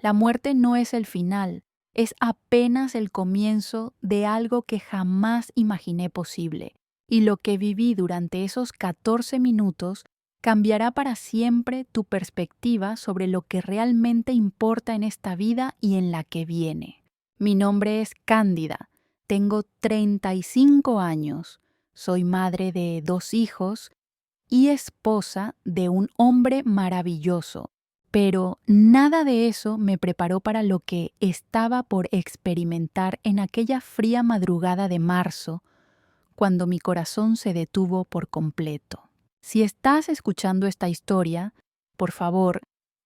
La muerte no es el final, es apenas el comienzo de algo que jamás imaginé posible. Y lo que viví durante esos 14 minutos cambiará para siempre tu perspectiva sobre lo que realmente importa en esta vida y en la que viene. Mi nombre es Cándida, tengo 35 años, soy madre de 2 hijos y esposa de un hombre maravilloso, pero nada de eso me preparó para lo que estaba por experimentar en aquella fría madrugada de marzo, cuando mi corazón se detuvo por completo. Si estás escuchando esta historia, por favor,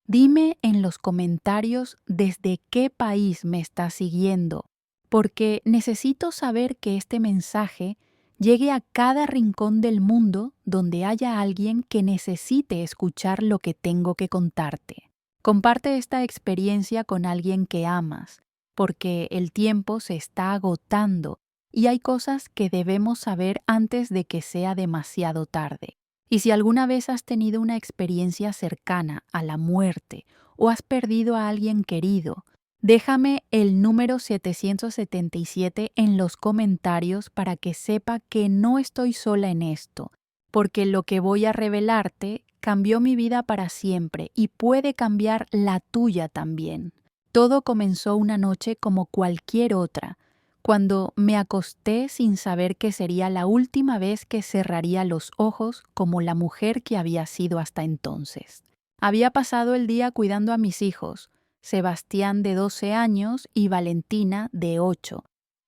dime en los comentarios desde qué país me estás siguiendo, porque necesito saber que este mensaje llegue a cada rincón del mundo donde haya alguien que necesite escuchar lo que tengo que contarte. Comparte esta experiencia con alguien que amas, porque el tiempo se está agotando y hay cosas que debemos saber antes de que sea demasiado tarde. Y si alguna vez has tenido una experiencia cercana a la muerte o has perdido a alguien querido, déjame el número 777 en los comentarios para que sepa que no estoy sola en esto, porque lo que voy a revelarte cambió mi vida para siempre y puede cambiar la tuya también. Todo comenzó una noche como cualquier otra, cuando me acosté sin saber que sería la última vez que cerraría los ojos como la mujer que había sido hasta entonces. Había pasado el día cuidando a mis hijos, Sebastián de 12 años y Valentina de 8,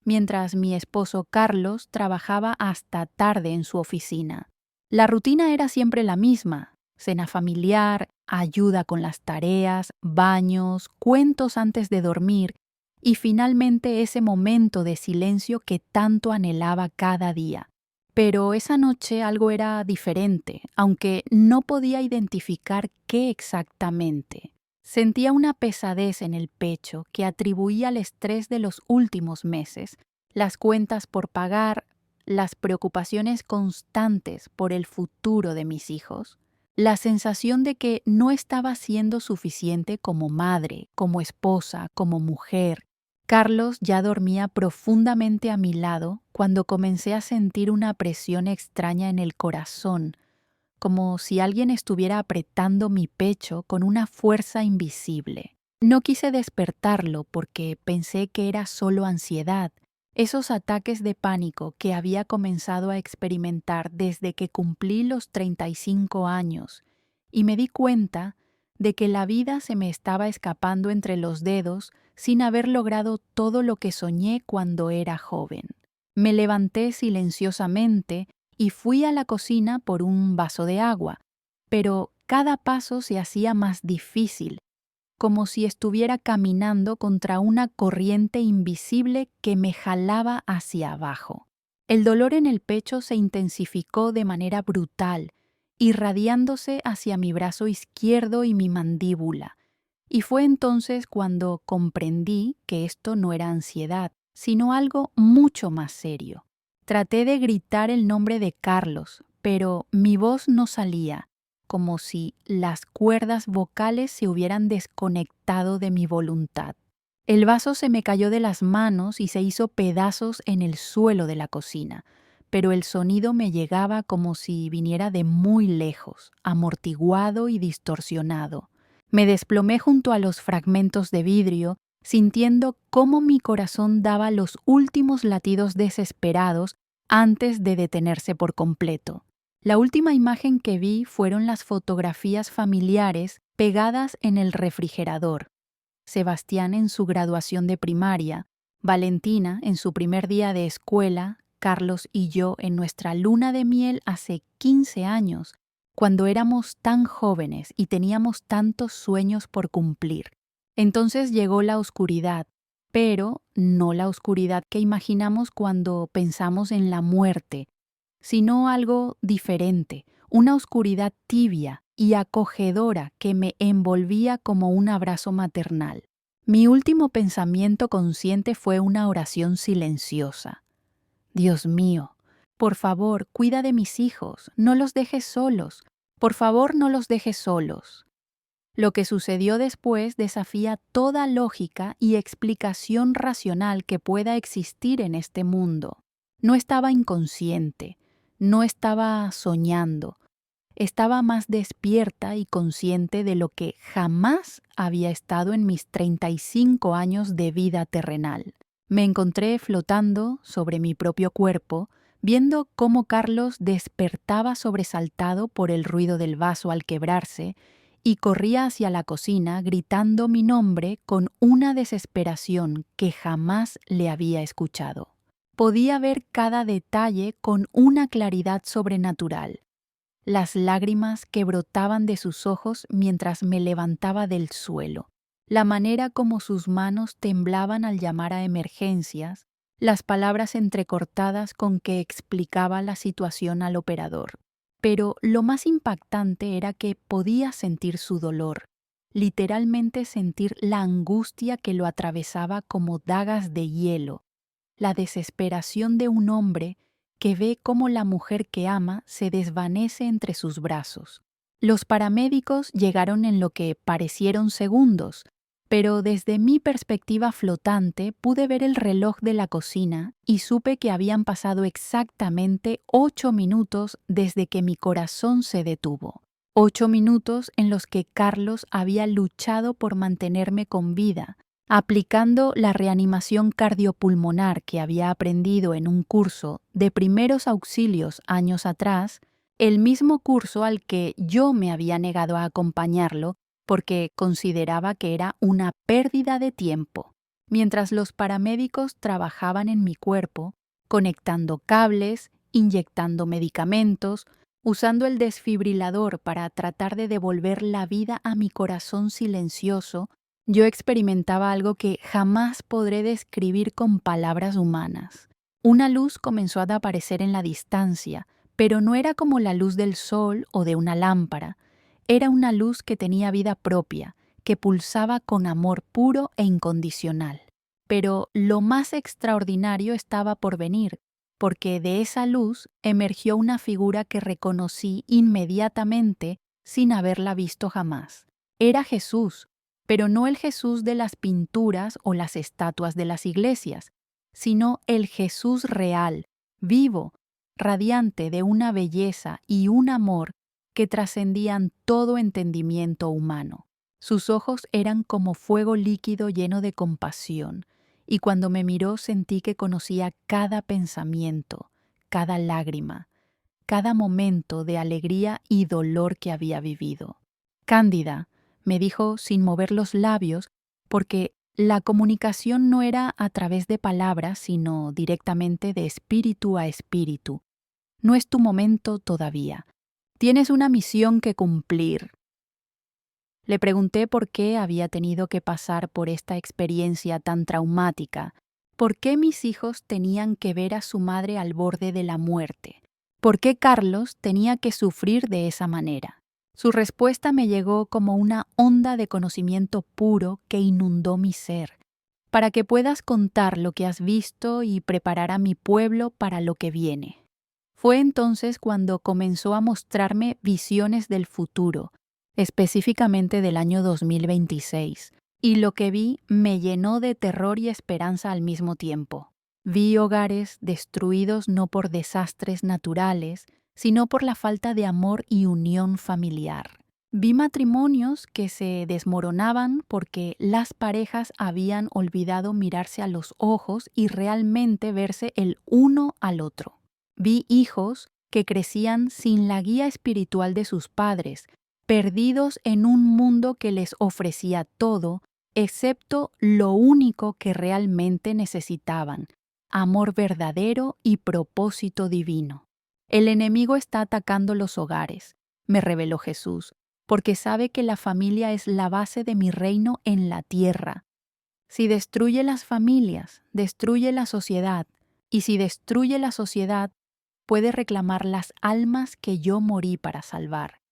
mientras mi esposo Carlos trabajaba hasta tarde en su oficina. La rutina era siempre la misma: cena familiar, ayuda con las tareas, baños, cuentos antes de dormir y finalmente ese momento de silencio que tanto anhelaba cada día. Pero esa noche algo era diferente, aunque no podía identificar qué exactamente. Sentía una pesadez en el pecho que atribuía al estrés de los últimos meses, las cuentas por pagar, las preocupaciones constantes por el futuro de mis hijos, la sensación de que no estaba siendo suficiente como madre, como esposa, como mujer. Carlos ya dormía profundamente a mi lado cuando comencé a sentir una presión extraña en el corazón, como si alguien estuviera apretando mi pecho con una fuerza invisible. No quise despertarlo porque pensé que era solo ansiedad, esos ataques de pánico que había comenzado a experimentar desde que cumplí los 35 años, y me di cuenta de que la vida se me estaba escapando entre los dedos sin haber logrado todo lo que soñé cuando era joven. Me levanté silenciosamente y fui a la cocina por un vaso de agua, pero cada paso se hacía más difícil, como si estuviera caminando contra una corriente invisible que me jalaba hacia abajo. El dolor en el pecho se intensificó de manera brutal, irradiándose hacia mi brazo izquierdo y mi mandíbula, y fue entonces cuando comprendí que esto no era ansiedad, sino algo mucho más serio. Traté de gritar el nombre de Carlos, pero mi voz no salía, como si las cuerdas vocales se hubieran desconectado de mi voluntad. El vaso se me cayó de las manos y se hizo pedazos en el suelo de la cocina, pero el sonido me llegaba como si viniera de muy lejos, amortiguado y distorsionado. Me desplomé junto a los fragmentos de vidrio, sintiendo cómo mi corazón daba los últimos latidos desesperados antes de detenerse por completo. La última imagen que vi fueron las fotografías familiares pegadas en el refrigerador. Sebastián en su graduación de primaria, Valentina en su primer día de escuela, Carlos y yo en nuestra luna de miel hace 15 años, cuando éramos tan jóvenes y teníamos tantos sueños por cumplir. Entonces llegó la oscuridad, pero no la oscuridad que imaginamos cuando pensamos en la muerte, sino algo diferente, una oscuridad tibia y acogedora que me envolvía como un abrazo maternal. Mi último pensamiento consciente fue una oración silenciosa. Dios mío, por favor, cuida de mis hijos, no los dejes solos, por favor, no los dejes solos. Lo que sucedió después desafía toda lógica y explicación racional que pueda existir en este mundo. No estaba inconsciente, no estaba soñando, estaba más despierta y consciente de lo que jamás había estado en mis 35 años de vida terrenal. Me encontré flotando sobre mi propio cuerpo, viendo cómo Carlos despertaba sobresaltado por el ruido del vaso al quebrarse y corría hacia la cocina gritando mi nombre con una desesperación que jamás le había escuchado. Podía ver cada detalle con una claridad sobrenatural. Las lágrimas que brotaban de sus ojos mientras me levantaba del suelo, la manera como sus manos temblaban al llamar a emergencias, las palabras entrecortadas con que explicaba la situación al operador. Pero lo más impactante era que podía sentir su dolor, literalmente sentir la angustia que lo atravesaba como dagas de hielo, la desesperación de un hombre que ve cómo la mujer que ama se desvanece entre sus brazos. Los paramédicos llegaron en lo que parecieron segundos, pero desde mi perspectiva flotante pude ver el reloj de la cocina y supe que habían pasado exactamente 8 minutos desde que mi corazón se detuvo. 8 minutos en los que Carlos había luchado por mantenerme con vida, aplicando la reanimación cardiopulmonar que había aprendido en un curso de primeros auxilios años atrás, el mismo curso al que yo me había negado a acompañarlo porque consideraba que era una pérdida de tiempo. Mientras los paramédicos trabajaban en mi cuerpo, conectando cables, inyectando medicamentos, usando el desfibrilador para tratar de devolver la vida a mi corazón silencioso, yo experimentaba algo que jamás podré describir con palabras humanas. Una luz comenzó a aparecer en la distancia, pero no era como la luz del sol o de una lámpara. Era una luz que tenía vida propia, que pulsaba con amor puro e incondicional. Pero lo más extraordinario estaba por venir, porque de esa luz emergió una figura que reconocí inmediatamente sin haberla visto jamás. Era Jesús, pero no el Jesús de las pinturas o las estatuas de las iglesias, sino el Jesús real, vivo, radiante de una belleza y un amor que trascendían todo entendimiento humano. Sus ojos eran como fuego líquido lleno de compasión, y cuando me miró sentí que conocía cada pensamiento, cada lágrima, cada momento de alegría y dolor que había vivido. Cándida, me dijo sin mover los labios, porque la comunicación no era a través de palabras, sino directamente de espíritu a espíritu. No es tu momento todavía. Tienes una misión que cumplir. Le pregunté por qué había tenido que pasar por esta experiencia tan traumática, por qué mis hijos tenían que ver a su madre al borde de la muerte, por qué Carlos tenía que sufrir de esa manera. Su respuesta me llegó como una onda de conocimiento puro que inundó mi ser, para que puedas contar lo que has visto y preparar a mi pueblo para lo que viene. Fue entonces cuando comenzó a mostrarme visiones del futuro, específicamente del año 2026, y lo que vi me llenó de terror y esperanza al mismo tiempo. Vi hogares destruidos no por desastres naturales, sino por la falta de amor y unión familiar. Vi matrimonios que se desmoronaban porque las parejas habían olvidado mirarse a los ojos y realmente verse el uno al otro. Vi hijos que crecían sin la guía espiritual de sus padres, perdidos en un mundo que les ofrecía todo, excepto lo único que realmente necesitaban: amor verdadero y propósito divino. El enemigo está atacando los hogares, me reveló Jesús, porque sabe que la familia es la base de mi reino en la tierra. Si destruye las familias, destruye la sociedad, y si destruye la sociedad, puede reclamar las almas que yo morí para salvar.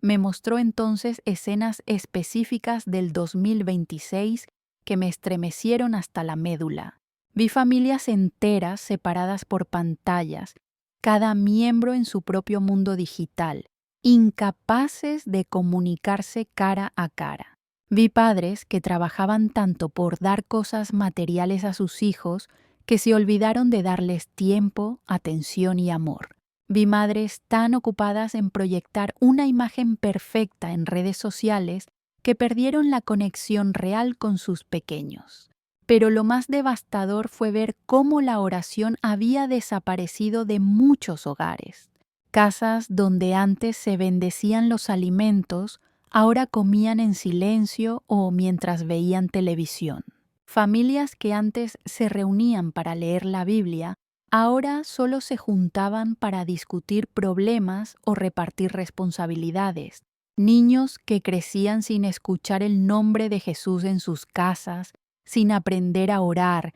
Me mostró entonces escenas específicas del 2026 que me estremecieron hasta la médula. Vi familias enteras separadas por pantallas, cada miembro en su propio mundo digital, incapaces de comunicarse cara a cara. Vi padres que trabajaban tanto por dar cosas materiales a sus hijos que se olvidaron de darles tiempo, atención y amor. Vi madres tan ocupadas en proyectar una imagen perfecta en redes sociales que perdieron la conexión real con sus pequeños. Pero lo más devastador fue ver cómo la oración había desaparecido de muchos hogares. Casas donde antes se bendecían los alimentos, ahora comían en silencio o mientras veían televisión. Familias que antes se reunían para leer la Biblia, ahora solo se juntaban para discutir problemas o repartir responsabilidades. Niños que crecían sin escuchar el nombre de Jesús en sus casas, sin aprender a orar,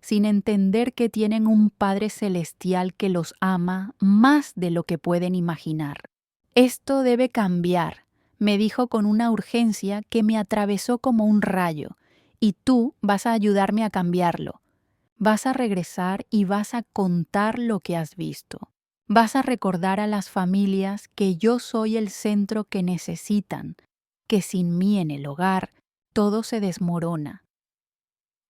sin entender que tienen un Padre Celestial que los ama más de lo que pueden imaginar. Esto debe cambiar, me dijo con una urgencia que me atravesó como un rayo, y tú vas a ayudarme a cambiarlo. Vas a regresar y vas a contar lo que has visto. Vas a recordar a las familias que yo soy el centro que necesitan, que sin mí en el hogar todo se desmorona.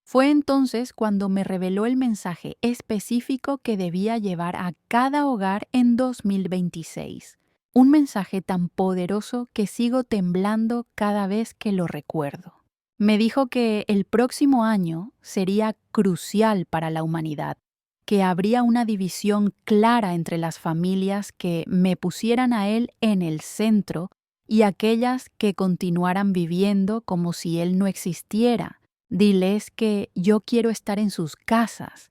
Fue entonces cuando me reveló el mensaje específico que debía llevar a cada hogar en 2026. Un mensaje tan poderoso que sigo temblando cada vez que lo recuerdo. Me dijo que el próximo año sería crucial para la humanidad, que habría una división clara entre las familias que me pusieran a él en el centro y aquellas que continuaran viviendo como si él no existiera. Diles que yo quiero estar en sus casas.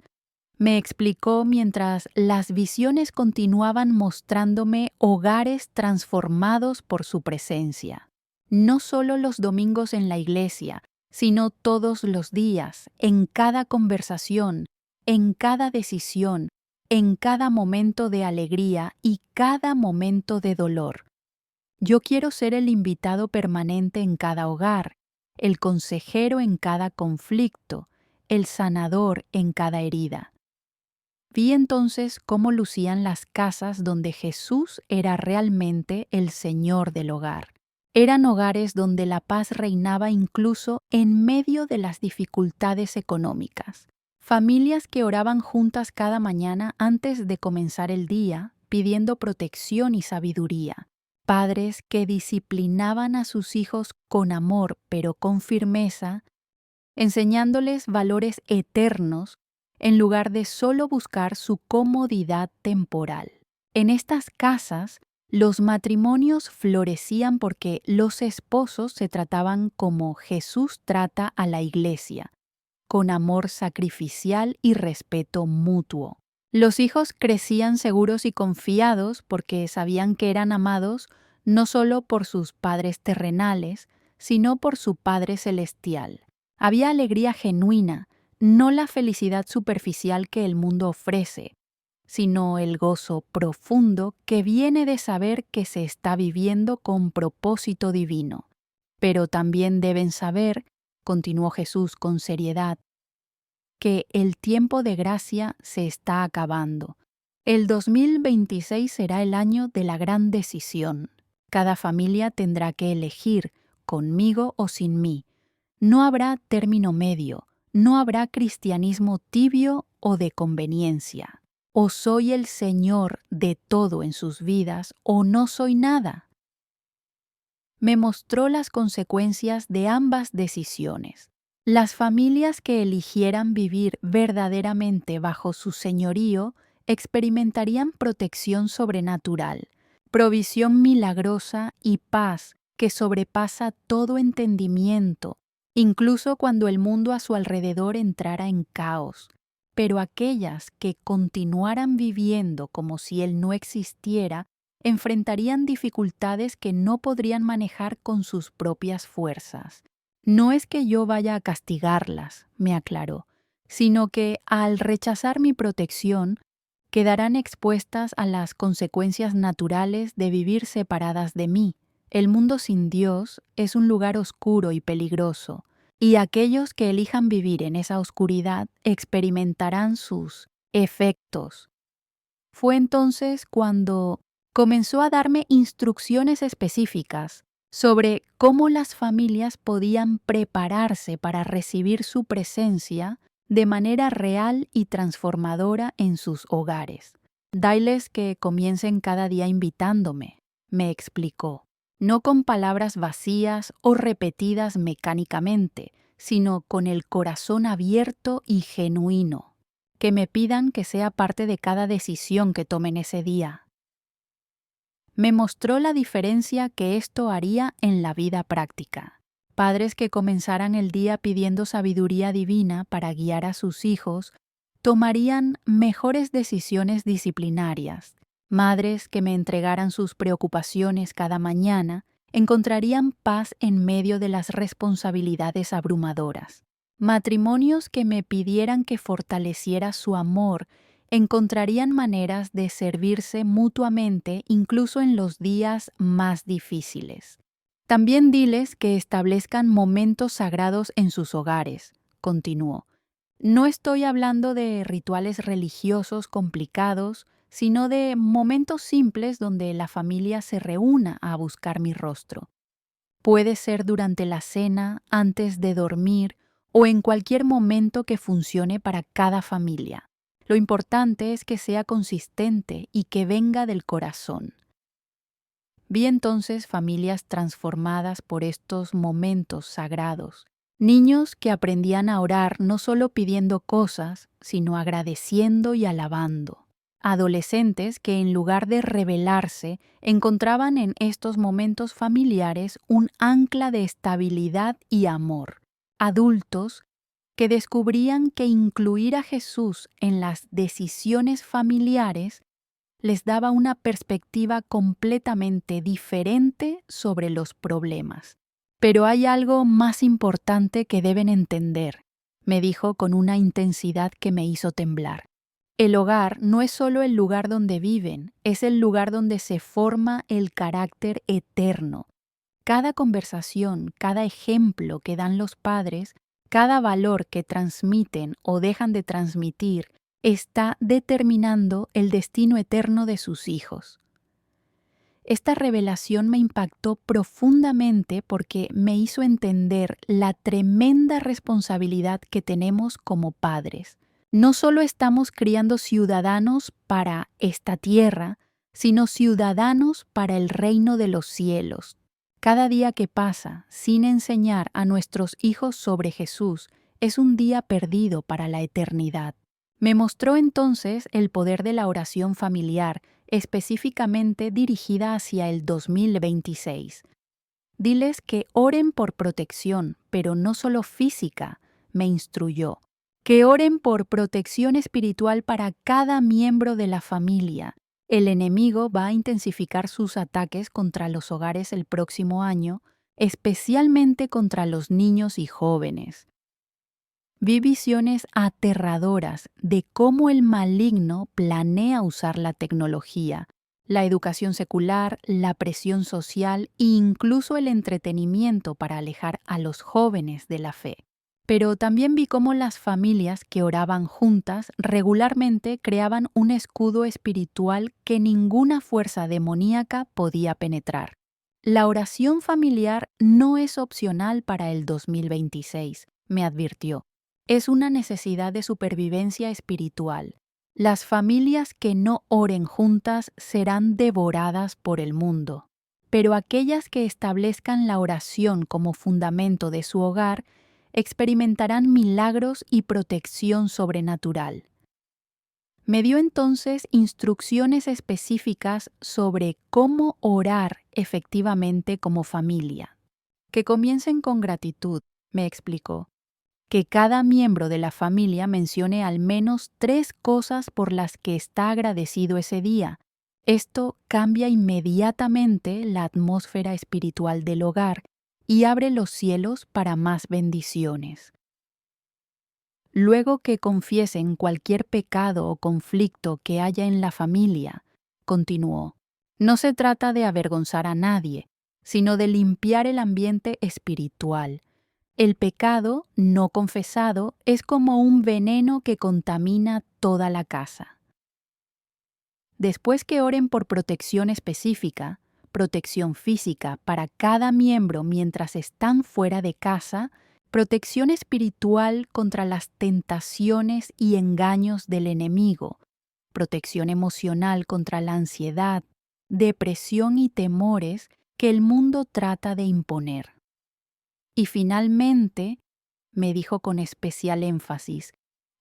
Me explicó mientras las visiones continuaban mostrándome hogares transformados por su presencia. No solo los domingos en la iglesia, sino todos los días, en cada conversación, en cada decisión, en cada momento de alegría y cada momento de dolor. Yo quiero ser el invitado permanente en cada hogar, el consejero en cada conflicto, el sanador en cada herida. Vi entonces cómo lucían las casas donde Jesús era realmente el Señor del hogar. Eran hogares donde la paz reinaba incluso en medio de las dificultades económicas. Familias que oraban juntas cada mañana antes de comenzar el día, pidiendo protección y sabiduría. Padres que disciplinaban a sus hijos con amor pero con firmeza, enseñándoles valores eternos en lugar de solo buscar su comodidad temporal. En estas casas, los matrimonios florecían porque los esposos se trataban como Jesús trata a la iglesia, con amor sacrificial y respeto mutuo. Los hijos crecían seguros y confiados porque sabían que eran amados no solo por sus padres terrenales, sino por su Padre Celestial. Había alegría genuina, no la felicidad superficial que el mundo ofrece, sino el gozo profundo que viene de saber que se está viviendo con propósito divino. Pero también deben saber, continuó Jesús con seriedad, que el tiempo de gracia se está acabando. El 2026 será el año de la gran decisión. Cada familia tendrá que elegir, conmigo o sin mí. No habrá término medio, no habrá cristianismo tibio o de conveniencia. O soy el Señor de todo en sus vidas o no soy nada. Me mostró las consecuencias de ambas decisiones. Las familias que eligieran vivir verdaderamente bajo su señorío experimentarían protección sobrenatural, provisión milagrosa y paz que sobrepasa todo entendimiento, incluso cuando el mundo a su alrededor entrara en caos. Pero aquellas que continuaran viviendo como si Él no existiera, enfrentarían dificultades que no podrían manejar con sus propias fuerzas. No es que yo vaya a castigarlas, me aclaró, sino que al rechazar mi protección, quedarán expuestas a las consecuencias naturales de vivir separadas de mí. El mundo sin Dios es un lugar oscuro y peligroso, y aquellos que elijan vivir en esa oscuridad experimentarán sus efectos. Fue entonces cuando Comenzó a darme instrucciones específicas sobre cómo las familias podían prepararse para recibir su presencia de manera real y transformadora en sus hogares. Dailes que comiencen cada día invitándome, me explicó, no con palabras vacías o repetidas mecánicamente, sino con el corazón abierto y genuino, que me pidan que sea parte de cada decisión que tomen ese día. Me mostró la diferencia que esto haría en la vida práctica. Padres que comenzaran el día pidiendo sabiduría divina para guiar a sus hijos tomarían mejores decisiones disciplinarias. Madres que me entregaran sus preocupaciones cada mañana encontrarían paz en medio de las responsabilidades abrumadoras. Matrimonios que me pidieran que fortaleciera su amor encontrarían maneras de servirse mutuamente incluso en los días más difíciles. También diles que establezcan momentos sagrados en sus hogares, continuó. No estoy hablando de rituales religiosos complicados, sino de momentos simples donde la familia se reúna a buscar mi rostro. Puede ser durante la cena, antes de dormir o en cualquier momento que funcione para cada familia. Lo importante es que sea consistente y que venga del corazón. Vi entonces familias transformadas por estos momentos sagrados. Niños que aprendían a orar no solo pidiendo cosas, sino agradeciendo y alabando. Adolescentes que en lugar de rebelarse, encontraban en estos momentos familiares un ancla de estabilidad y amor. Adultos que descubrían que incluir a Jesús en las decisiones familiares les daba una perspectiva completamente diferente sobre los problemas. Pero hay algo más importante que deben entender, me dijo con una intensidad que me hizo temblar. El hogar no es solo el lugar donde viven, es el lugar donde se forma el carácter eterno. Cada conversación, cada ejemplo que dan los padres, cada valor que transmiten o dejan de transmitir, está determinando el destino eterno de sus hijos. Esta revelación me impactó profundamente porque me hizo entender la tremenda responsabilidad que tenemos como padres. No solo estamos criando ciudadanos para esta tierra, sino ciudadanos para el reino de los cielos. Cada día que pasa sin enseñar a nuestros hijos sobre Jesús es un día perdido para la eternidad. Me mostró entonces el poder de la oración familiar, específicamente dirigida hacia el 2026. Diles que oren por protección, pero no solo física, me instruyó. Que oren por protección espiritual para cada miembro de la familia. El enemigo va a intensificar sus ataques contra los hogares el próximo año, especialmente contra los niños y jóvenes. Vi visiones aterradoras de cómo el maligno planea usar la tecnología, la educación secular, la presión social e incluso el entretenimiento para alejar a los jóvenes de la fe. Pero también vi cómo las familias que oraban juntas regularmente creaban un escudo espiritual que ninguna fuerza demoníaca podía penetrar. La oración familiar no es opcional para el 2026, me advirtió. Es una necesidad de supervivencia espiritual. Las familias que no oren juntas serán devoradas por el mundo, pero aquellas que establezcan la oración como fundamento de su hogar experimentarán milagros y protección sobrenatural. Me dio entonces instrucciones específicas sobre cómo orar efectivamente como familia. Que comiencen con gratitud, me explicó. Que cada miembro de la familia mencione al menos 3 cosas por las que está agradecido ese día. Esto cambia inmediatamente la atmósfera espiritual del hogar y abre los cielos para más bendiciones. Luego que confiesen cualquier pecado o conflicto que haya en la familia, continuó, no se trata de avergonzar a nadie, sino de limpiar el ambiente espiritual. El pecado no confesado es como un veneno que contamina toda la casa. Después que oren por protección específica, protección física para cada miembro mientras están fuera de casa, protección espiritual contra las tentaciones y engaños del enemigo, protección emocional contra la ansiedad, depresión y temores que el mundo trata de imponer. Y finalmente, me dijo con especial énfasis,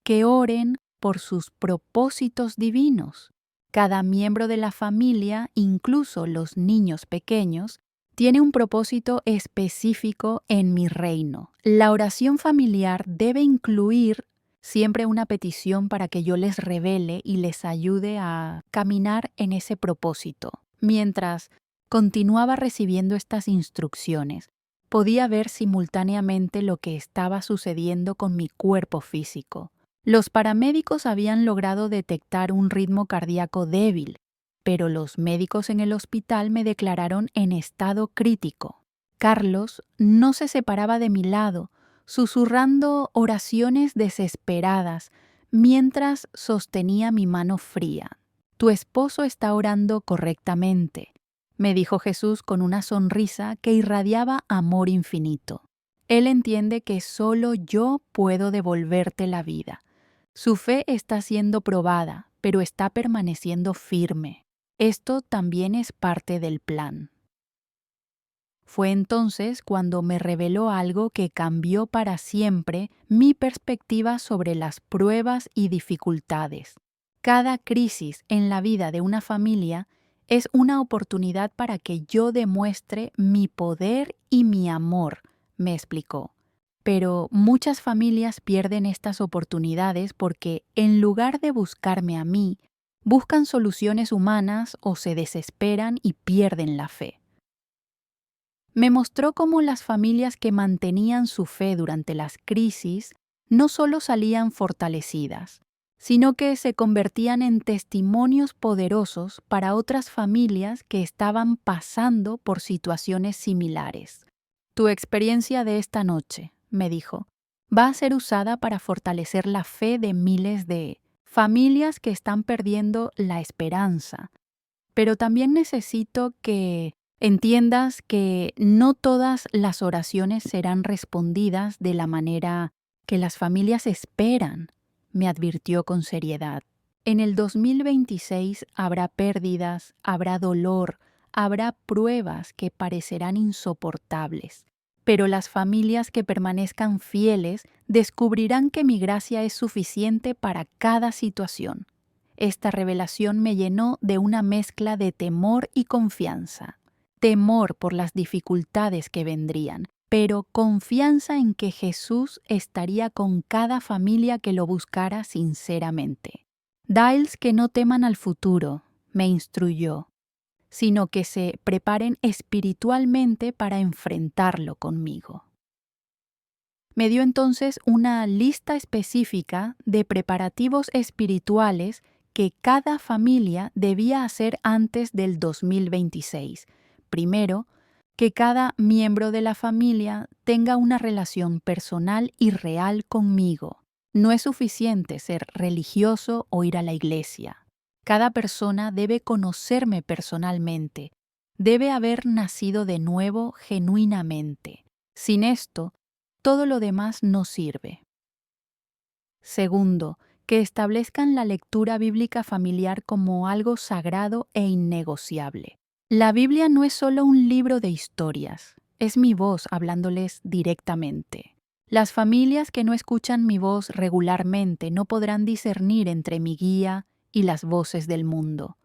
que oren por sus propósitos divinos. Cada miembro de la familia, incluso los niños pequeños, tiene un propósito específico en mi reino. La oración familiar debe incluir siempre una petición para que yo les revele y les ayude a caminar en ese propósito. Mientras continuaba recibiendo estas instrucciones, podía ver simultáneamente lo que estaba sucediendo con mi cuerpo físico. Los paramédicos habían logrado detectar un ritmo cardíaco débil, pero los médicos en el hospital me declararon en estado crítico. Carlos no se separaba de mi lado, susurrando oraciones desesperadas mientras sostenía mi mano fría. Tu esposo está orando correctamente, me dijo Jesús con una sonrisa que irradiaba amor infinito. Él entiende que solo yo puedo devolverte la vida. Su fe está siendo probada, pero está permaneciendo firme. Esto también es parte del plan. Fue entonces cuando me reveló algo que cambió para siempre mi perspectiva sobre las pruebas y dificultades. Cada crisis en la vida de una familia es una oportunidad para que yo demuestre mi poder y mi amor, me explicó. Pero muchas familias pierden estas oportunidades porque, en lugar de buscarme a mí, buscan soluciones humanas o se desesperan y pierden la fe. Me mostró cómo las familias que mantenían su fe durante las crisis no solo salían fortalecidas, sino que se convertían en testimonios poderosos para otras familias que estaban pasando por situaciones similares. Tu experiencia de esta noche, me dijo, va a ser usada para fortalecer la fe de miles de familias que están perdiendo la esperanza. Pero también necesito que entiendas que no todas las oraciones serán respondidas de la manera que las familias esperan, me advirtió con seriedad. En el 2026 habrá pérdidas, habrá dolor, habrá pruebas que parecerán insoportables. Pero las familias que permanezcan fieles descubrirán que mi gracia es suficiente para cada situación. Esta revelación me llenó de una mezcla de temor y confianza. Temor por las dificultades que vendrían, pero confianza en que Jesús estaría con cada familia que lo buscara sinceramente. Diles que no teman al futuro, me instruyó, sino que se preparen espiritualmente para enfrentarlo conmigo. Me dio entonces una lista específica de preparativos espirituales que cada familia debía hacer antes del 2026. Primero, que cada miembro de la familia tenga una relación personal y real conmigo. No es suficiente ser religioso o ir a la iglesia. Cada persona debe conocerme personalmente, debe haber nacido de nuevo genuinamente. Sin esto, todo lo demás no sirve. Segundo, que establezcan la lectura bíblica familiar como algo sagrado e innegociable. La Biblia no es solo un libro de historias, es mi voz hablándoles directamente. Las familias que no escuchan mi voz regularmente no podrán discernir entre mi guía y las voces del mundo.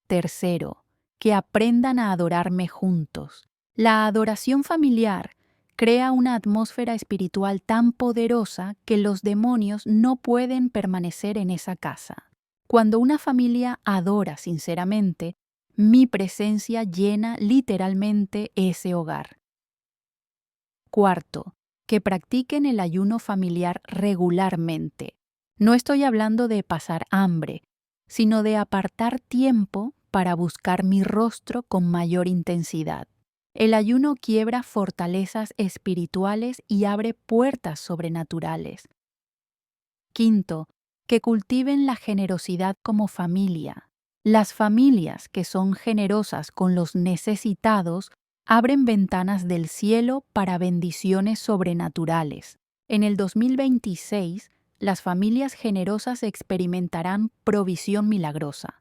Tercero, que aprendan a adorarme juntos. La adoración familiar crea una atmósfera espiritual tan poderosa que los demonios no pueden permanecer en esa casa. Cuando una familia adora sinceramente, mi presencia llena literalmente ese hogar. Cuarto, que practiquen el ayuno familiar regularmente. No estoy hablando de pasar hambre, sino de apartar tiempo para buscar mi rostro con mayor intensidad. El ayuno quiebra fortalezas espirituales y abre puertas sobrenaturales. Quinto, que cultiven la generosidad como familia. Las familias que son generosas con los necesitados abren ventanas del cielo para bendiciones sobrenaturales. En el 2026, las familias generosas experimentarán provisión milagrosa.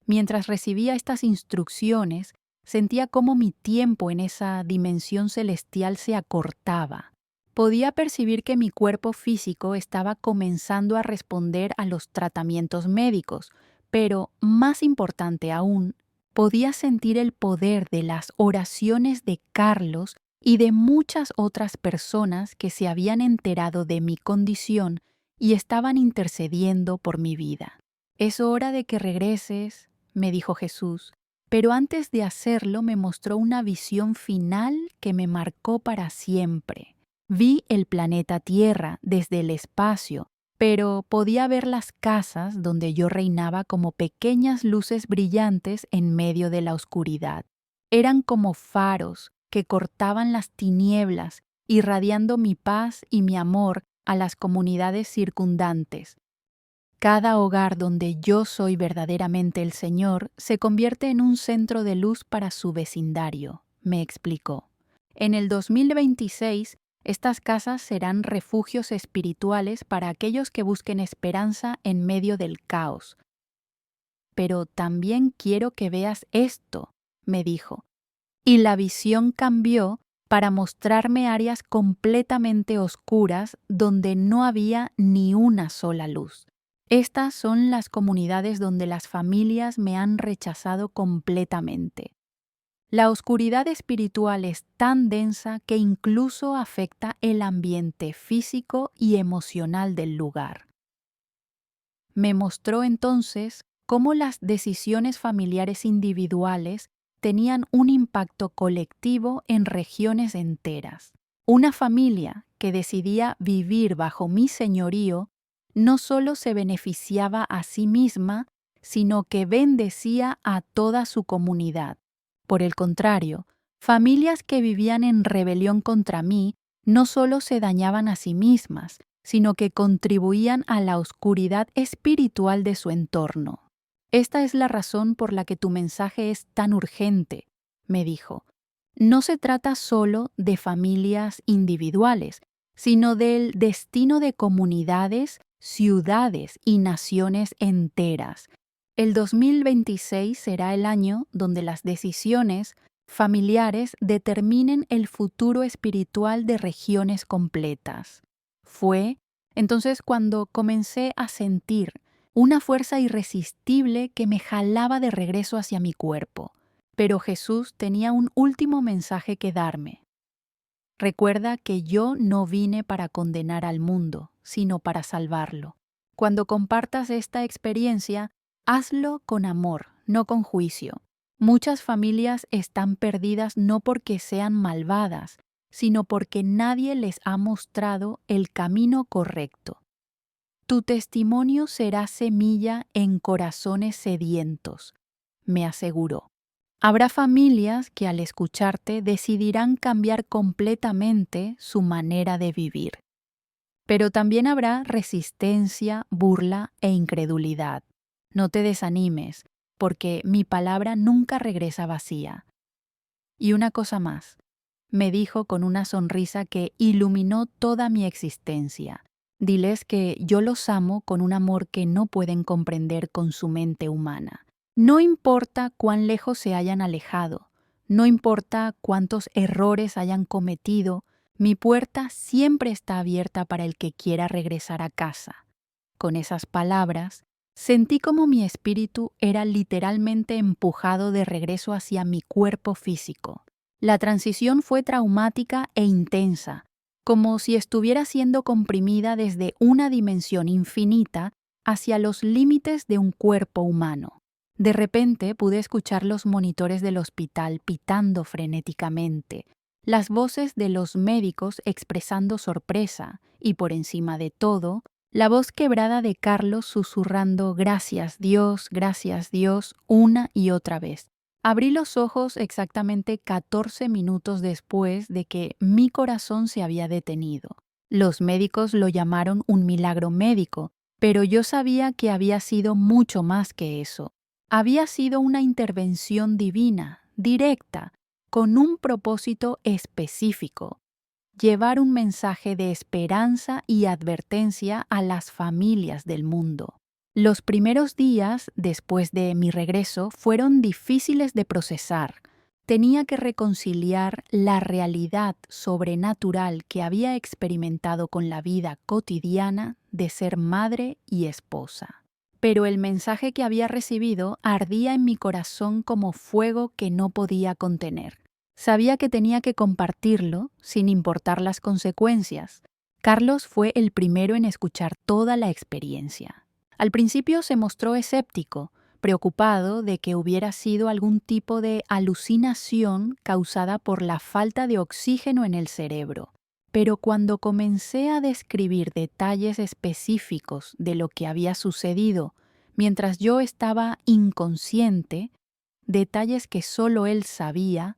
Mientras recibía estas instrucciones, sentía cómo mi tiempo en esa dimensión celestial se acortaba. Podía percibir que mi cuerpo físico estaba comenzando a responder a los tratamientos médicos, pero, más importante aún, podía sentir el poder de las oraciones de Carlos y de muchas otras personas que se habían enterado de mi condición y estaban intercediendo por mi vida. «Es hora de que regreses», me dijo Jesús, pero antes de hacerlo me mostró una visión final que me marcó para siempre. Vi el planeta Tierra desde el espacio, pero podía ver las casas donde yo reinaba como pequeñas luces brillantes en medio de la oscuridad. Eran como faros que cortaban las tinieblas, irradiando mi paz y mi amor a las comunidades circundantes. Cada hogar donde yo soy verdaderamente el Señor se convierte en un centro de luz para su vecindario, me explicó. En el 2026, estas casas serán refugios espirituales para aquellos que busquen esperanza en medio del caos. Pero también quiero que veas esto, me dijo. Y la visión cambió para mostrarme áreas completamente oscuras donde no había ni una sola luz. Estas son las comunidades donde las familias me han rechazado completamente. La oscuridad espiritual es tan densa que incluso afecta el ambiente físico y emocional del lugar. Me mostró entonces cómo las decisiones familiares individuales tenían un impacto colectivo en regiones enteras. Una familia que decidía vivir bajo mi señorío no solo se beneficiaba a sí misma, sino que bendecía a toda su comunidad. Por el contrario, familias que vivían en rebelión contra mí no solo se dañaban a sí mismas, sino que contribuían a la oscuridad espiritual de su entorno. Esta es la razón por la que tu mensaje es tan urgente, me dijo. No se trata solo de familias individuales, sino del destino de comunidades, ciudades y naciones enteras. El 2026 será el año donde las decisiones familiares determinen el futuro espiritual de regiones completas. Fue entonces cuando comencé a sentir una fuerza irresistible que me jalaba de regreso hacia mi cuerpo. Pero Jesús tenía un último mensaje que darme. Recuerda que yo no vine para condenar al mundo, sino para salvarlo. Cuando compartas esta experiencia, hazlo con amor, no con juicio. Muchas familias están perdidas no porque sean malvadas, sino porque nadie les ha mostrado el camino correcto. Tu testimonio será semilla en corazones sedientos, me aseguró. Habrá familias que al escucharte decidirán cambiar completamente su manera de vivir. Pero también habrá resistencia, burla e incredulidad. No te desanimes, porque mi palabra nunca regresa vacía. Y una cosa más, me dijo con una sonrisa que iluminó toda mi existencia. Diles que yo los amo con un amor que no pueden comprender con su mente humana. No importa cuán lejos se hayan alejado, no importa cuántos errores hayan cometido, mi puerta siempre está abierta para el que quiera regresar a casa. Con esas palabras, sentí como mi espíritu era literalmente empujado de regreso hacia mi cuerpo físico. La transición fue traumática e intensa, como si estuviera siendo comprimida desde una dimensión infinita hacia los límites de un cuerpo humano. De repente pude escuchar los monitores del hospital pitando frenéticamente, las voces de los médicos expresando sorpresa y, por encima de todo, la voz quebrada de Carlos susurrando gracias Dios, una y otra vez. Abrí los ojos exactamente 14 minutos después de que mi corazón se había detenido. Los médicos lo llamaron un milagro médico, Pero yo sabía que había sido mucho más que eso. Había sido una intervención divina, directa, con un propósito específico: llevar un mensaje de esperanza y advertencia a las familias del mundo. Los primeros días después de mi regreso fueron difíciles de procesar. Tenía que reconciliar la realidad sobrenatural que había experimentado con la vida cotidiana de ser madre y esposa. Pero el mensaje que había recibido ardía en mi corazón como fuego que no podía contener. Sabía que tenía que compartirlo sin importar las consecuencias. Carlos fue el primero en escuchar toda la experiencia. Al principio se mostró escéptico, preocupado de que hubiera sido algún tipo de alucinación causada por la falta de oxígeno en el cerebro. Pero cuando comencé a describir detalles específicos de lo que había sucedido mientras yo estaba inconsciente, detalles que solo él sabía,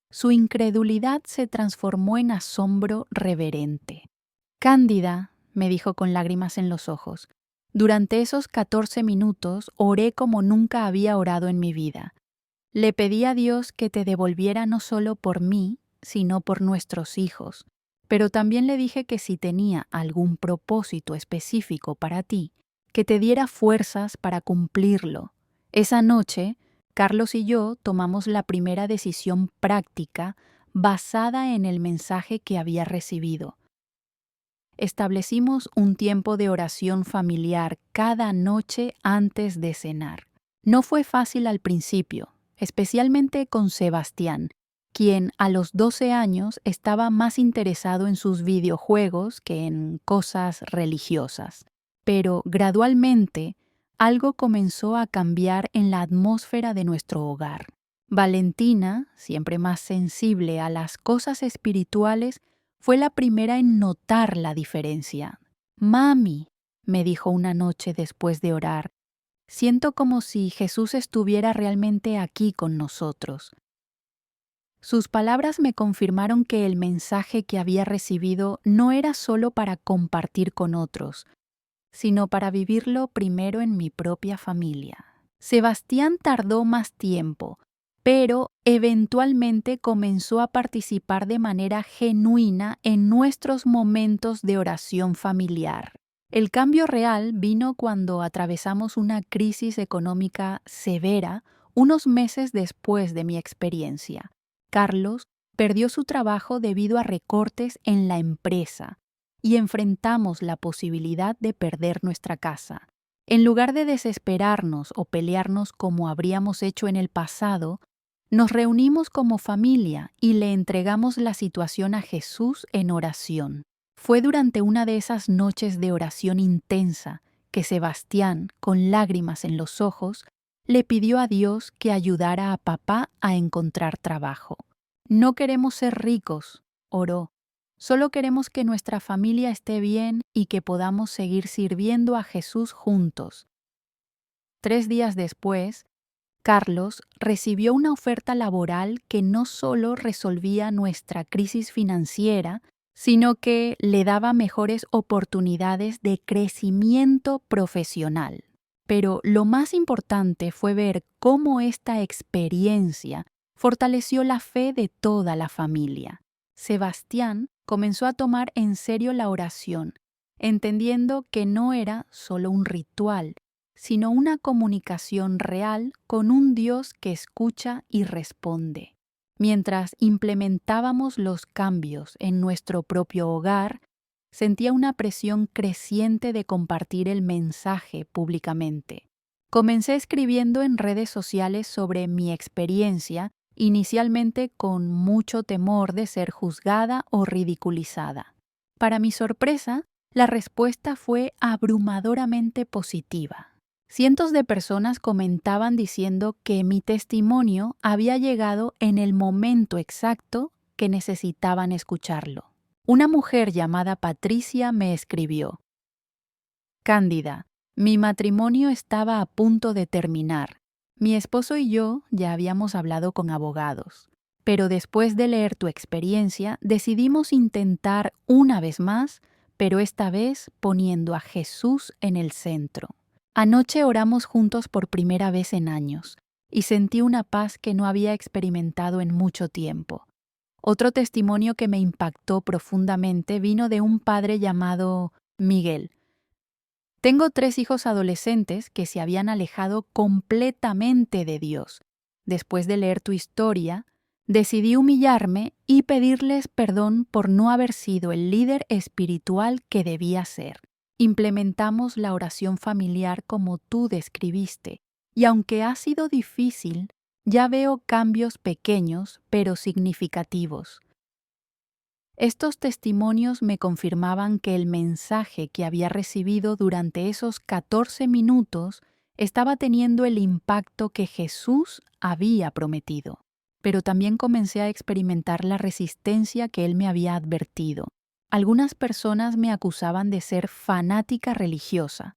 su incredulidad se transformó en asombro reverente. «Cándida», me dijo con lágrimas en los ojos, «durante esos 14 minutos oré como nunca había orado en mi vida. Le pedí a Dios que te devolviera no solo por mí, sino por nuestros hijos. Pero también le dije que si tenía algún propósito específico para ti, que te diera fuerzas para cumplirlo». Esa noche, Carlos y yo tomamos la primera decisión práctica basada en el mensaje que había recibido. Establecimos un tiempo de oración familiar cada noche antes de cenar. No fue fácil al principio, especialmente con Sebastián, quien a los 12 años estaba más interesado en sus videojuegos que en cosas religiosas. Pero gradualmente, algo comenzó a cambiar en la atmósfera de nuestro hogar. Valentina, siempre más sensible a las cosas espirituales, fue la primera en notar la diferencia. «Mami», me dijo una noche después de orar, «siento como si Jesús estuviera realmente aquí con nosotros». Sus palabras me confirmaron que el mensaje que había recibido no era solo para compartir con otros, sino para vivirlo primero en mi propia familia. Sebastián tardó más tiempo, pero eventualmente comenzó a participar de manera genuina en nuestros momentos de oración familiar. El cambio real vino cuando atravesamos una crisis económica severa unos meses después de mi experiencia. Carlos perdió su trabajo debido a recortes en la empresa y enfrentamos la posibilidad de perder nuestra casa. En lugar de desesperarnos o pelearnos como habríamos hecho en el pasado, nos reunimos como familia y le entregamos la situación a Jesús en oración. Fue durante una de esas noches de oración intensa que Sebastián, con lágrimas en los ojos, le pidió a Dios que ayudara a papá a encontrar trabajo. «No queremos ser ricos», oró. «Solo queremos que nuestra familia esté bien y que podamos seguir sirviendo a Jesús juntos». 3 días después, Carlos recibió una oferta laboral que no solo resolvía nuestra crisis financiera, sino que le daba mejores oportunidades de crecimiento profesional. Pero lo más importante fue ver cómo esta experiencia fortaleció la fe de toda la familia. Sebastián comenzó a tomar en serio la oración, entendiendo que no era solo un ritual, sino una comunicación real con un Dios que escucha y responde. Mientras implementábamos los cambios en nuestro propio hogar, sentía una presión creciente de compartir el mensaje públicamente. Comencé escribiendo en redes sociales sobre mi experiencia, inicialmente con mucho temor de ser juzgada o ridiculizada. Para mi sorpresa, la respuesta fue abrumadoramente positiva. Cientos de personas comentaban diciendo que mi testimonio había llegado en el momento exacto que necesitaban escucharlo. Una mujer llamada Patricia me escribió: «Cándida, mi matrimonio estaba a punto de terminar. Mi esposo y yo ya habíamos hablado con abogados, pero después de leer tu experiencia decidimos intentar una vez más pero esta vez poniendo a Jesús en el centro. Anoche oramos juntos por primera vez en años y sentí una paz que no había experimentado en mucho tiempo. Otro testimonio que me impactó profundamente vino de un padre llamado Miguel. Tengo 3 hijos adolescentes que se habían alejado completamente de Dios. Después de leer tu historia, decidí humillarme y pedirles perdón por no haber sido el líder espiritual que debía ser. Implementamos la oración familiar como tú describiste, y aunque ha sido difícil, ya veo cambios pequeños pero significativos. Estos testimonios me confirmaban que el mensaje que había recibido durante esos 14 minutos estaba teniendo el impacto que Jesús había prometido. Pero también comencé a experimentar la resistencia que Él me había advertido. Algunas personas me acusaban de ser fanática religiosa.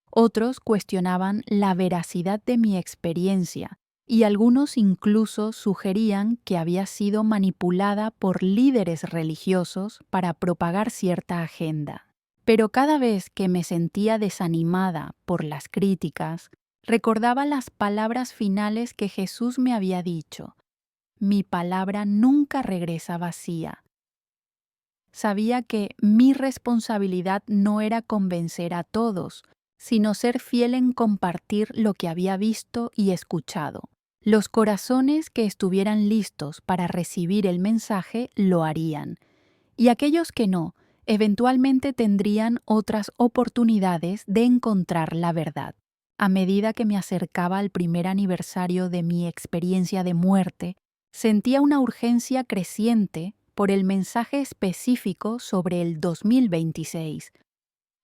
Otros cuestionaban la veracidad de mi experiencia y algunos incluso sugerían que había sido manipulada por líderes religiosos para propagar cierta agenda. Pero cada vez que me sentía desanimada por las críticas, recordaba las palabras finales que Jesús me había dicho: mi palabra nunca regresa vacía. Sabía que mi responsabilidad no era convencer a todos, sino ser fiel en compartir lo que había visto y escuchado. Los corazones que estuvieran listos para recibir el mensaje lo harían, y aquellos que no, eventualmente tendrían otras oportunidades de encontrar la verdad. A medida que me acercaba al primer aniversario de mi experiencia de muerte, sentía una urgencia creciente por el mensaje específico sobre el 2026.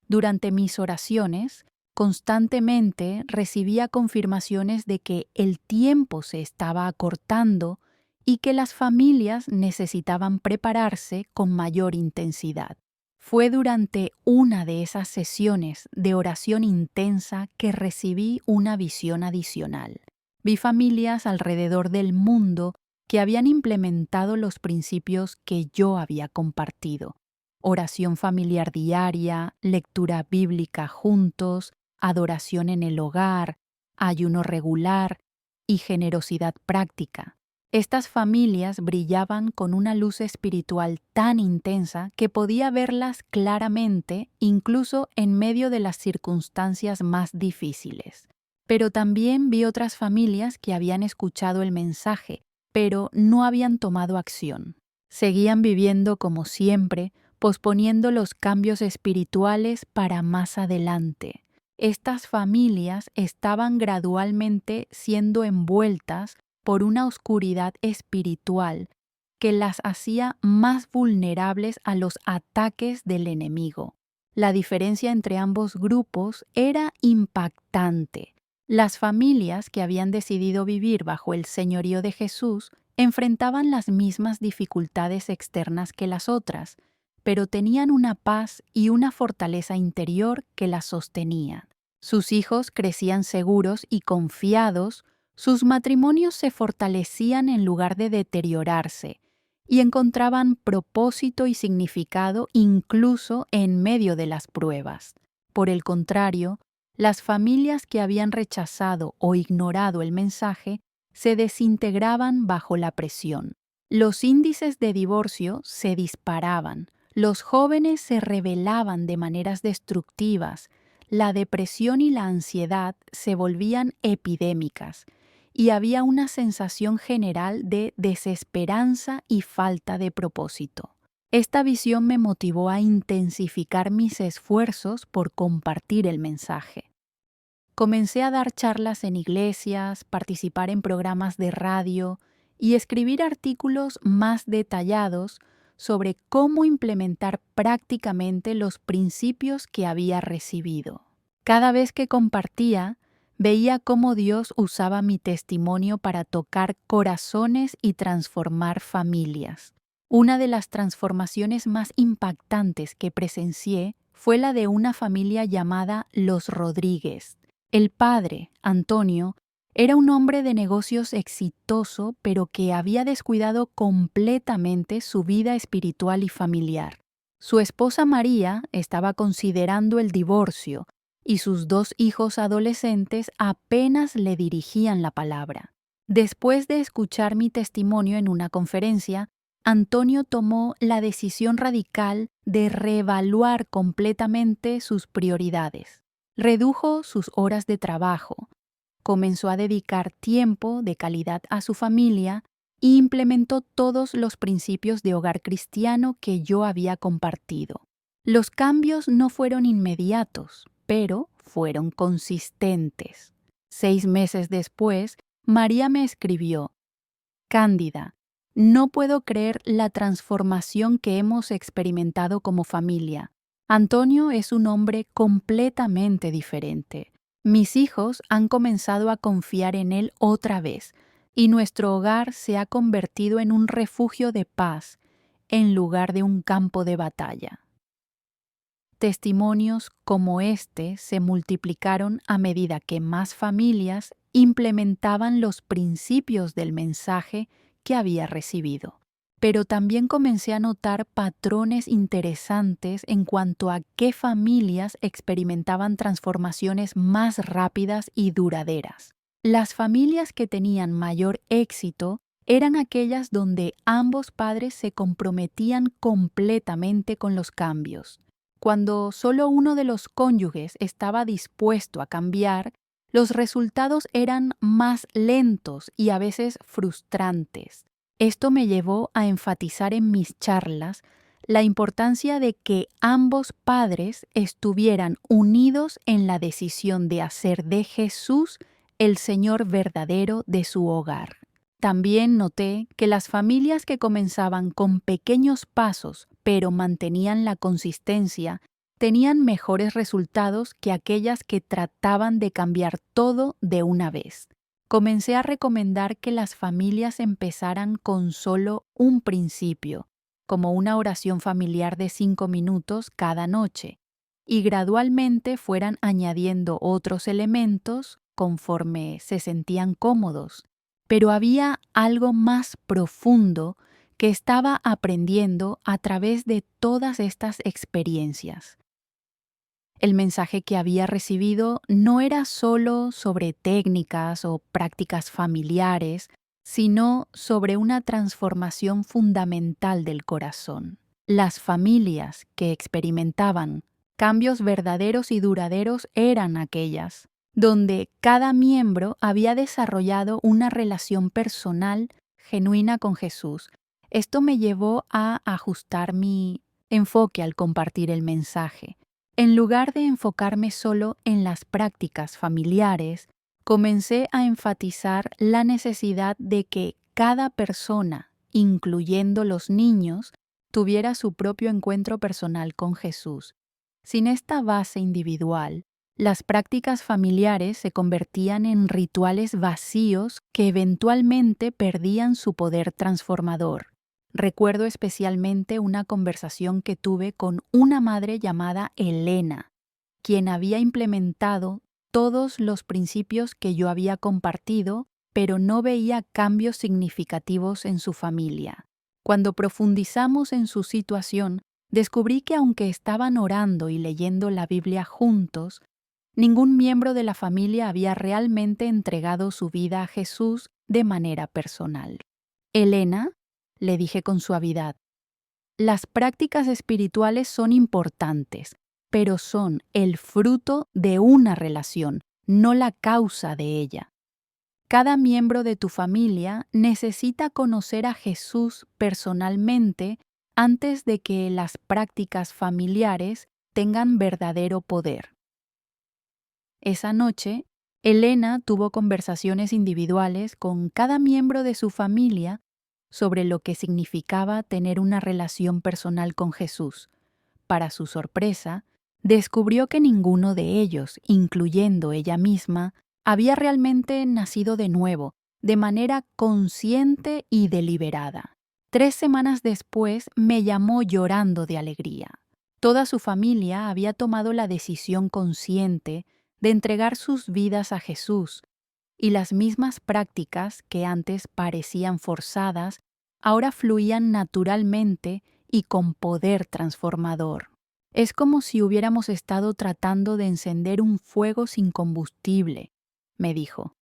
Durante mis oraciones, constantemente recibía confirmaciones de que el tiempo se estaba acortando y que las familias necesitaban prepararse con mayor intensidad. Fue durante una de esas sesiones de oración intensa que recibí una visión adicional. Vi familias alrededor del mundo que habían implementado los principios que yo había compartido: oración familiar diaria, lectura bíblica juntos, adoración en el hogar, ayuno regular y generosidad práctica. Estas familias brillaban con una luz espiritual tan intensa que podía verlas claramente incluso en medio de las circunstancias más difíciles. Pero también vi otras familias que habían escuchado el mensaje, pero no habían tomado acción. Seguían viviendo como siempre, posponiendo los cambios espirituales para más adelante. Estas familias estaban gradualmente siendo envueltas por una oscuridad espiritual que las hacía más vulnerables a los ataques del enemigo. La diferencia entre ambos grupos era impactante. Las familias que habían decidido vivir bajo el señorío de Jesús enfrentaban las mismas dificultades externas que las otras, pero tenían una paz y una fortaleza interior que las sostenían. Sus hijos crecían seguros y confiados, sus matrimonios se fortalecían en lugar de deteriorarse, y encontraban propósito y significado incluso en medio de las pruebas. Por el contrario, las familias que habían rechazado o ignorado el mensaje se desintegraban bajo la presión. Los índices de divorcio se disparaban, los jóvenes se rebelaban de maneras destructivas, la depresión y la ansiedad se volvían epidémicas, y había una sensación general de desesperanza y falta de propósito. Esta visión me motivó a intensificar mis esfuerzos por compartir el mensaje. Comencé a dar charlas en iglesias, participar en programas de radio y escribir artículos más detallados sobre cómo implementar prácticamente los principios que había recibido. Cada vez que compartía, veía cómo Dios usaba mi testimonio para tocar corazones y transformar familias. Una de las transformaciones más impactantes que presencié fue la de una familia llamada Los Rodríguez. El padre, Antonio, era un hombre de negocios exitoso, pero que había descuidado completamente su vida espiritual y familiar. Su esposa María estaba considerando el divorcio y sus 2 hijos adolescentes apenas le dirigían la palabra. Después de escuchar mi testimonio en una conferencia, Antonio tomó la decisión radical de reevaluar completamente sus prioridades. Redujo sus horas de trabajo, comenzó a dedicar tiempo de calidad a su familia e implementó todos los principios de hogar cristiano que yo había compartido. Los cambios no fueron inmediatos, pero fueron consistentes. 6 meses después, María me escribió: Cándida, no puedo creer la transformación que hemos experimentado como familia. Antonio es un hombre completamente diferente. Mis hijos han comenzado a confiar en él otra vez, y nuestro hogar se ha convertido en un refugio de paz en lugar de un campo de batalla. Testimonios como este se multiplicaron a medida que más familias implementaban los principios del mensaje que había recibido. Pero también comencé a notar patrones interesantes en cuanto a qué familias experimentaban transformaciones más rápidas y duraderas. Las familias que tenían mayor éxito eran aquellas donde ambos padres se comprometían completamente con los cambios. Cuando solo uno de los cónyuges estaba dispuesto a cambiar, los resultados eran más lentos y a veces frustrantes. Esto me llevó a enfatizar en mis charlas la importancia de que ambos padres estuvieran unidos en la decisión de hacer de Jesús el Señor verdadero de su hogar. También noté que las familias que comenzaban con pequeños pasos pero mantenían la consistencia tenían mejores resultados que aquellas que trataban de cambiar todo de una vez. Comencé a recomendar que las familias empezaran con solo un principio, como una oración familiar de 5 minutos cada noche, y gradualmente fueran añadiendo otros elementos conforme se sentían cómodos. Pero había algo más profundo que estaba aprendiendo a través de todas estas experiencias. El mensaje que había recibido no era solo sobre técnicas o prácticas familiares, sino sobre una transformación fundamental del corazón. Las familias que experimentaban cambios verdaderos y duraderos eran aquellas donde cada miembro había desarrollado una relación personal genuina con Jesús. Esto me llevó a ajustar mi enfoque al compartir el mensaje. En lugar de enfocarme solo en las prácticas familiares, comencé a enfatizar la necesidad de que cada persona, incluyendo los niños, tuviera su propio encuentro personal con Jesús. Sin esta base individual, las prácticas familiares se convertían en rituales vacíos que eventualmente perdían su poder transformador. Recuerdo especialmente una conversación que tuve con una madre llamada Elena, quien había implementado todos los principios que yo había compartido, pero no veía cambios significativos en su familia. Cuando profundizamos en su situación, descubrí que aunque estaban orando y leyendo la Biblia juntos, ningún miembro de la familia había realmente entregado su vida a Jesús de manera personal. Elena, le dije con suavidad, las prácticas espirituales son importantes, pero son el fruto de una relación, no la causa de ella. Cada miembro de tu familia necesita conocer a Jesús personalmente antes de que las prácticas familiares tengan verdadero poder. Esa noche, Elena tuvo conversaciones individuales con cada miembro de su familia sobre lo que significaba tener una relación personal con Jesús. Para su sorpresa, descubrió que ninguno de ellos, incluyendo ella misma, había realmente nacido de nuevo, de manera consciente y deliberada. 3 semanas después me llamó llorando de alegría. Toda su familia había tomado la decisión consciente de entregar sus vidas a Jesús, y las mismas prácticas que antes parecían forzadas, ahora fluían naturalmente y con poder transformador. Es como si hubiéramos estado tratando de encender un fuego sin combustible, me dijo.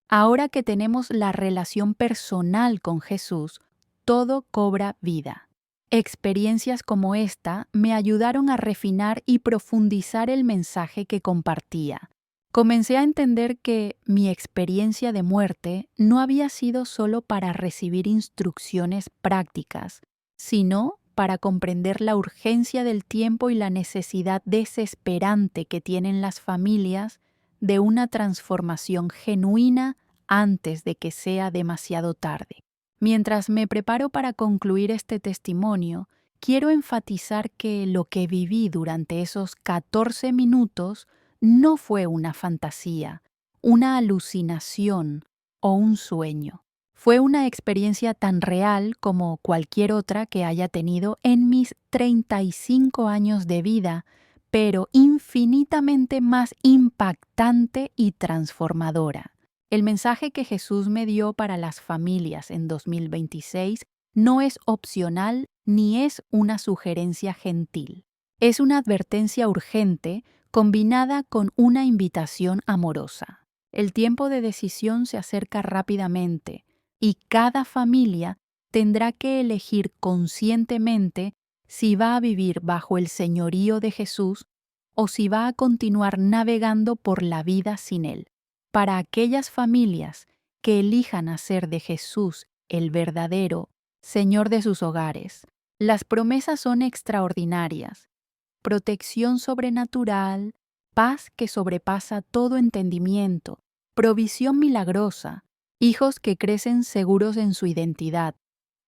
Ahora que tenemos la relación personal con Jesús, todo cobra vida. Experiencias como esta me ayudaron a refinar y profundizar el mensaje que compartía. Comencé a entender que mi experiencia de muerte no había sido solo para recibir instrucciones prácticas, sino para comprender la urgencia del tiempo y la necesidad desesperante que tienen las familias de una transformación genuina antes de que sea demasiado tarde. Mientras me preparo para concluir este testimonio, quiero enfatizar que lo que viví durante esos 14 minutos no fue una fantasía, una alucinación o un sueño. Fue una experiencia tan real como cualquier otra que haya tenido en mis 35 años de vida, pero infinitamente más impactante y transformadora. El mensaje que Jesús me dio para las familias en 2026 no es opcional ni es una sugerencia gentil. Es una advertencia urgente combinada con una invitación amorosa. El tiempo de decisión se acerca rápidamente y cada familia tendrá que elegir conscientemente si va a vivir bajo el señorío de Jesús o si va a continuar navegando por la vida sin él. Para aquellas familias que elijan hacer de Jesús el verdadero Señor de sus hogares, las promesas son extraordinarias. Protección sobrenatural, paz que sobrepasa todo entendimiento, provisión milagrosa, hijos que crecen seguros en su identidad,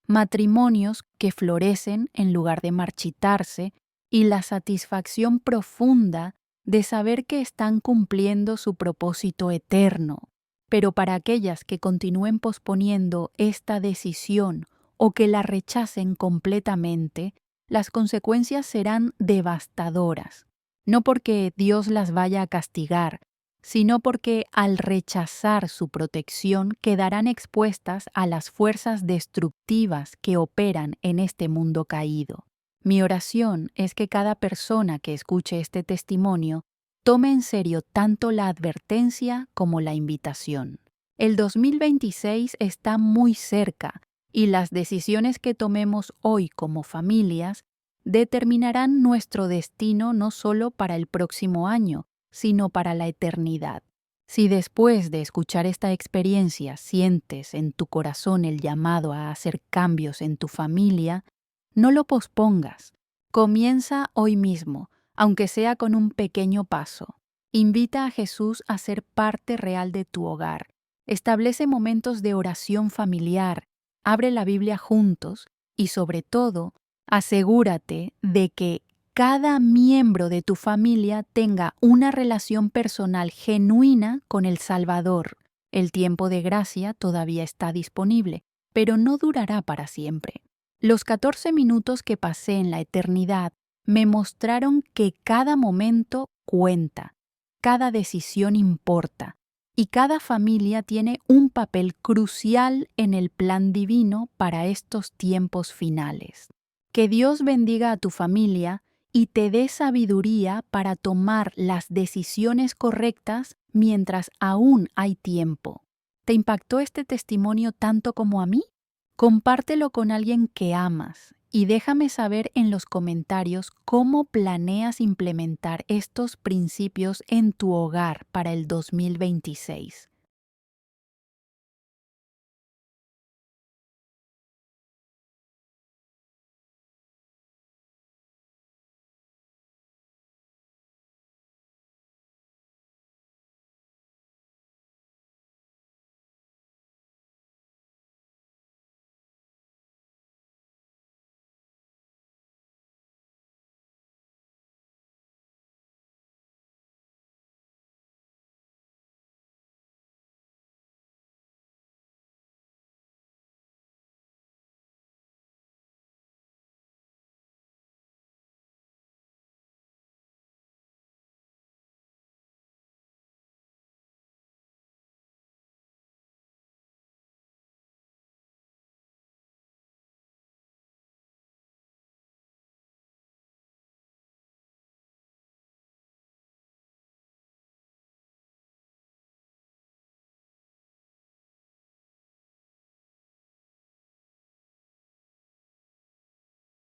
matrimonios que florecen en lugar de marchitarse y la satisfacción profunda de saber que están cumpliendo su propósito eterno. Pero para aquellas que continúen posponiendo esta decisión o que la rechacen completamente, las consecuencias serán devastadoras, no porque Dios las vaya a castigar, sino porque al rechazar su protección quedarán expuestas a las fuerzas destructivas que operan en este mundo caído. Mi oración es que cada persona que escuche este testimonio tome en serio tanto la advertencia como la invitación. El 2026 está muy cerca y las decisiones que tomemos hoy como familias determinarán nuestro destino no solo para el próximo año, sino para la eternidad. Si después de escuchar esta experiencia sientes en tu corazón el llamado a hacer cambios en tu familia, no lo pospongas. Comienza hoy mismo, aunque sea con un pequeño paso. Invita a Jesús a ser parte real de tu hogar. Establece momentos de oración familiar, abre la Biblia juntos y, sobre todo, asegúrate de que cada miembro de tu familia tenga una relación personal genuina con el Salvador. El tiempo de gracia todavía está disponible, pero no durará para siempre. Los 14 minutos que pasé en la eternidad me mostraron que cada momento cuenta, cada decisión importa, y cada familia tiene un papel crucial en el plan divino para estos tiempos finales. Que Dios bendiga a tu familia y te dé sabiduría para tomar las decisiones correctas mientras aún hay tiempo. ¿Te impactó este testimonio tanto como a mí? Compártelo con alguien que amas y déjame saber en los comentarios cómo planeas implementar estos principios en tu hogar para el 2026.